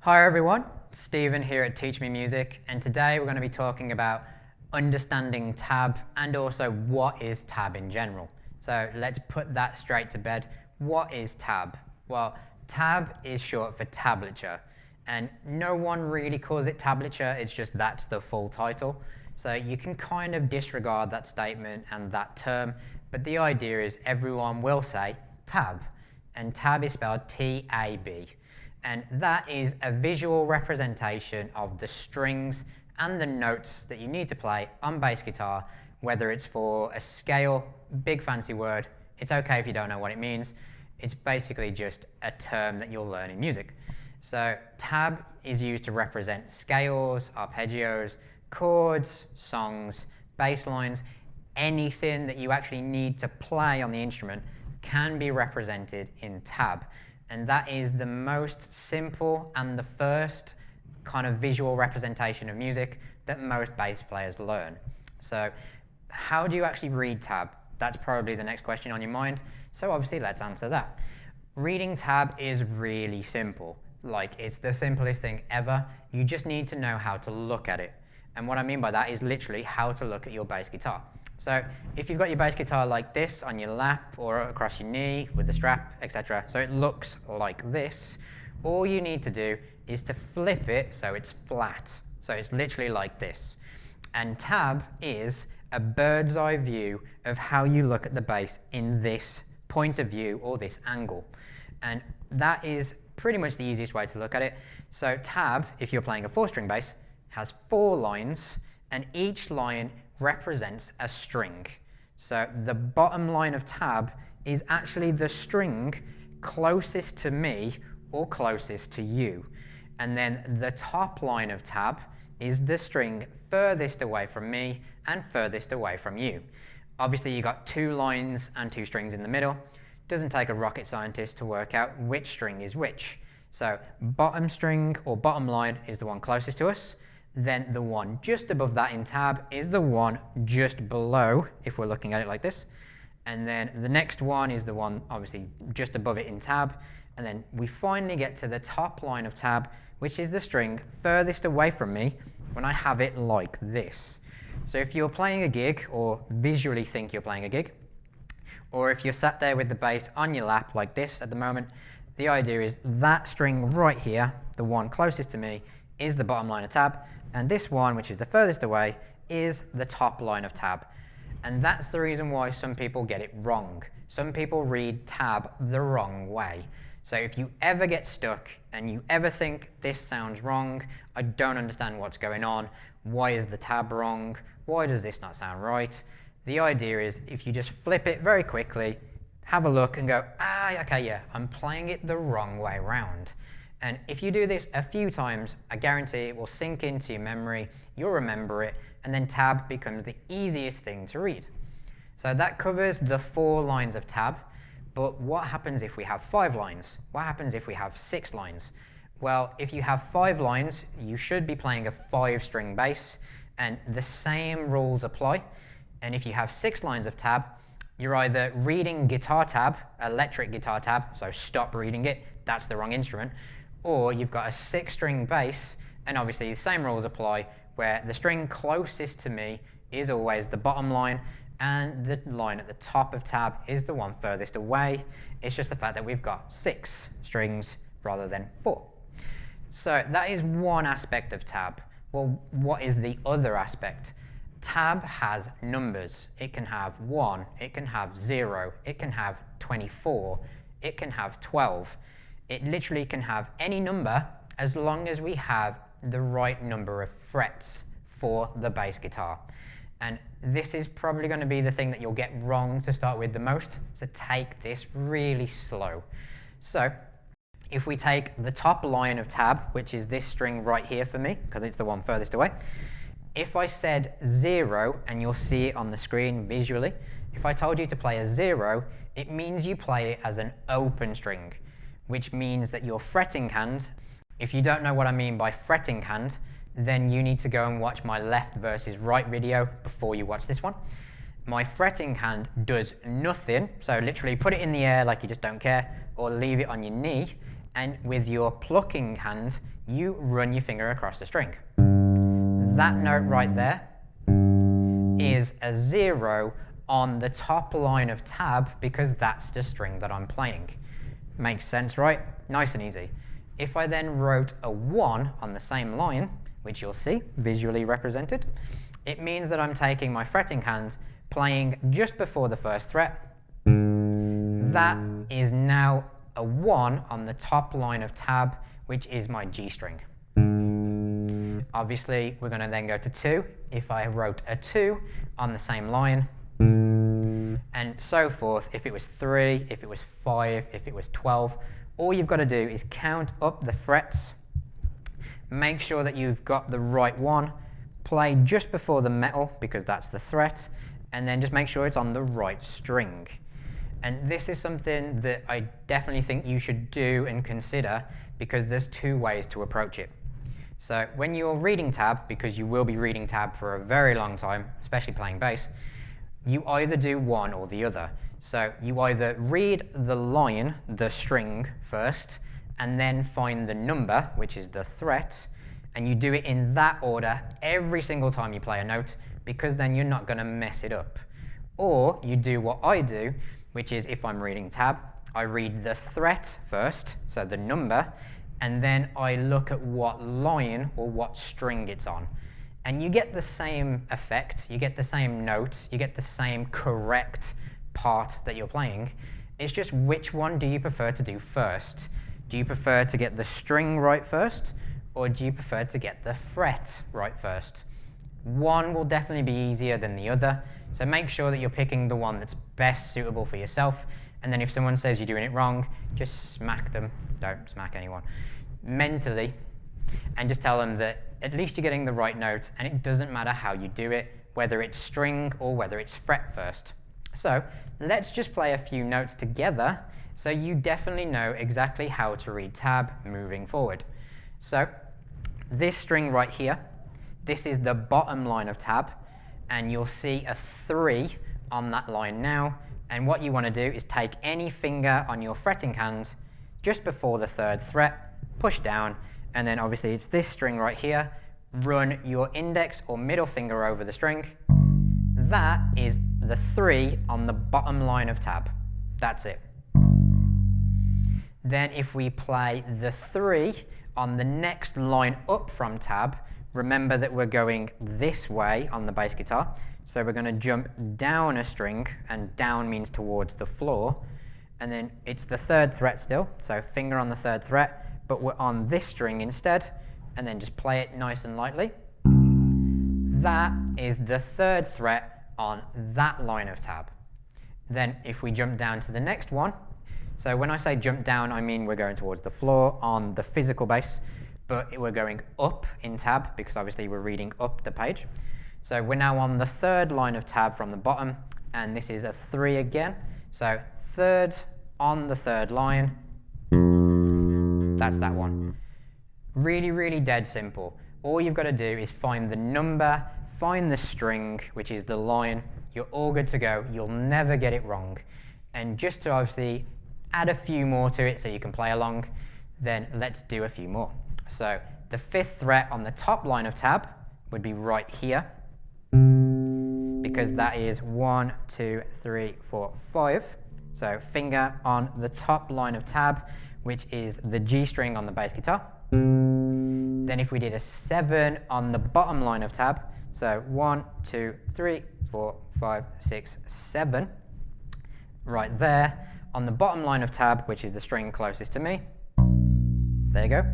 Hi everyone, Stephen here at Teach Me Music, and today we're going to be talking about understanding tab and also what is tab in general. So let's put that straight to bed. What is tab? Well, tab is short for tablature, and no one really calls it tablature, it's just that's the full title. So you can kind of disregard that statement and that term, but the idea is everyone will say tab, and tab is spelled T-A-B. And that is a visual representation of the strings and the notes that you need to play on bass guitar, whether it's for a scale, big fancy word. It's okay if you don't know what it means. It's basically just a term that you'll learn in music. So tab is used to represent scales, arpeggios, chords, songs, bass lines. Anything that you actually need to play on the instrument can be represented in tab. And that is the most simple and the first kind of visual representation of music that most bass players learn. So how do you actually read tab? That's probably the next question on your mind. So obviously let's answer that. Reading tab is really simple. Like, it's the simplest thing ever. You just need to know how to look at it. And what I mean by that is literally how to look at your bass guitar. So if you've got your bass guitar like this on your lap or across your knee with the strap, etc., so it looks like this, all you need to do is to flip it so it's flat. So it's literally like this. And tab is a bird's eye view of how you look at the bass in this point of view or this angle. And that is pretty much the easiest way to look at it. So tab, if you're playing a 4-string bass, has 4 lines, and each line represents a string. So the bottom line of tab is actually the string closest to me or closest to you. And then the top line of tab is the string furthest away from me and furthest away from you. Obviously you got 2 lines and 2 strings in the middle. Doesn't take a rocket scientist to work out which string is which. So bottom string or bottom line is the one closest to us. Then the one just above that in tab is the one just below, if we're looking at it like this. And then the next one is the one obviously just above it in tab. And then we finally get to the top line of tab, which is the string furthest away from me when I have it like this. So if you're playing a gig, or visually think you're playing a gig, or if you're sat there with the bass on your lap like this at the moment, the idea is that string right here, the one closest to me, is the bottom line of tab. And this one, which is the furthest away, is the top line of tab. And that's the reason why some people get it wrong. Some people read tab the wrong way. So if you ever get stuck and you ever think this sounds wrong, I don't understand what's going on, why is the tab wrong, why does this not sound right? The idea is if you just flip it very quickly, have a look and go, okay, yeah, I'm playing it the wrong way round. And if you do this a few times, I guarantee it will sink into your memory, you'll remember it, and then tab becomes the easiest thing to read. So that covers the 4 lines of tab, but what happens if we have 5 lines? What happens if we have 6 lines? Well, if you have 5 lines, you should be playing a 5-string bass, and the same rules apply. And if you have 6 lines of tab, you're either reading guitar tab, electric guitar tab, so stop reading it, that's the wrong instrument, or you've got a 6-string bass, and obviously the same rules apply, where the string closest to me is always the bottom line, and the line at the top of tab is the one furthest away. It's just the fact that we've got 6 strings rather than 4. So that is one aspect of tab. Well, what is the other aspect? Tab has numbers. It can have 1, it can have 0, it can have 24, it can have 12. It literally can have any number as long as we have the right number of frets for the bass guitar. And this is probably going to be the thing that you'll get wrong to start with the most, so take this really slow. So if we take the top line of tab, which is this string right here for me, because it's the one furthest away, if I said 0, and you'll see it on the screen visually, if I told you to play a 0, it means you play it as an open string, which means that your fretting hand, if you don't know what I mean by fretting hand, then you need to go and watch my left versus right video before you watch this one. My fretting hand does nothing, so literally put it in the air like you just don't care, or leave it on your knee, and with your plucking hand, you run your finger across the string. That note right there is a 0 on the top line of tab because that's the string that I'm playing. Makes sense, right? Nice and easy. If I then wrote a 1 on the same line, which you'll see visually represented, it means that I'm taking my fretting hand, playing just before the first fret. That is now a 1 on the top line of tab, which is my G string. Obviously, we're going to then go to 2 if I wrote a 2 on the same line, and so forth. If it was 3, if it was 5, if it was 12, all you've got to do is count up the frets, make sure that you've got the right one, play just before the metal because that's the fret, and then just make sure it's on the right string. And this is something that I definitely think you should do and consider because there's 2 ways to approach it. So when you're reading tab, because you will be reading tab for a very long time, especially playing bass, you either do one or the other. So you either read the line, the string first, and then find the number, which is the fret, and you do it in that order every single time you play a note, because then you're not going to mess it up. Or you do what I do, which is if I'm reading tab, I read the fret first, so the number, and then I look at what line or what string it's on. And you get the same effect, you get the same note, you get the same correct part that you're playing. It's just which one do you prefer to do first? Do you prefer to get the string right first, or do you prefer to get the fret right first? One will definitely be easier than the other, so make sure that you're picking the one that's best suitable for yourself. And then if someone says you're doing it wrong, just smack them. Don't smack anyone. Mentally, and just tell them that at least you're getting the right note, and it doesn't matter how you do it, whether it's string or whether it's fret first. So let's just play a few notes together so you definitely know exactly how to read tab moving forward. So this string right here, this is the bottom line of tab, and you'll see a 3 on that line now. And what you want to do is take any finger on your fretting hand just before the 3rd fret, push down, and then obviously it's this string right here. Run your index or middle finger over the string. That is the 3 on the bottom line of tab. That's it. Then if we play the 3 on the next line up from tab, remember that we're going this way on the bass guitar. So we're going to jump down a string, and down means towards the floor. And then it's the 3rd fret still, so finger on the 3rd fret, but we're on this string instead, and then just play it nice and lightly. That is the 3rd fret on that line of tab. Then if we jump down to the next one, so when I say jump down, I mean we're going towards the floor on the physical bass, but we're going up in tab because obviously we're reading up the page. So we're now on the 3rd line of tab from the bottom, and this is a 3 again. So 3rd on the 3rd line, that's that one. Really, really dead simple. All you've got to do is find the number, find the string, which is the line. You're all good to go. You'll never get it wrong. And just to obviously add a few more to it so you can play along, then let's do a few more. So the 5th fret on the top line of tab would be right here, because that is 1, 2, 3, 4, 5. So finger on the top line of tab, which is the G string on the bass guitar. Then if we did a 7 on the bottom line of tab, so 1, 2, 3, 4, 5, 6, 7, right there on the bottom line of tab, which is the string closest to me. There you go.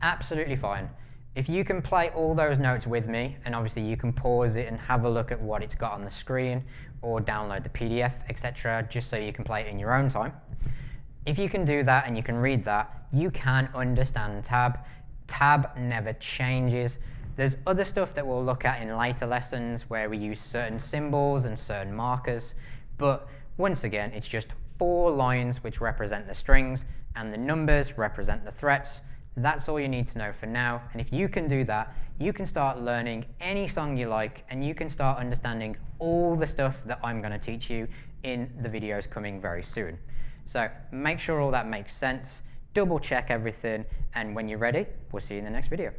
Absolutely fine. If you can play all those notes with me, and obviously you can pause it and have a look at what it's got on the screen, or download the PDF, etc., just so you can play it in your own time. If you can do that and you can read that, you can understand tab. Tab never changes. There's other stuff that we'll look at in later lessons where we use certain symbols and certain markers, but once again, it's just 4 lines which represent the strings, and the numbers represent the frets. That's all you need to know for now, and if you can do that, you can start learning any song you like, and you can start understanding all the stuff that I'm going to teach you in the videos coming very soon. So make sure all that makes sense. double check everything, and when you're ready, we'll see you in the next video.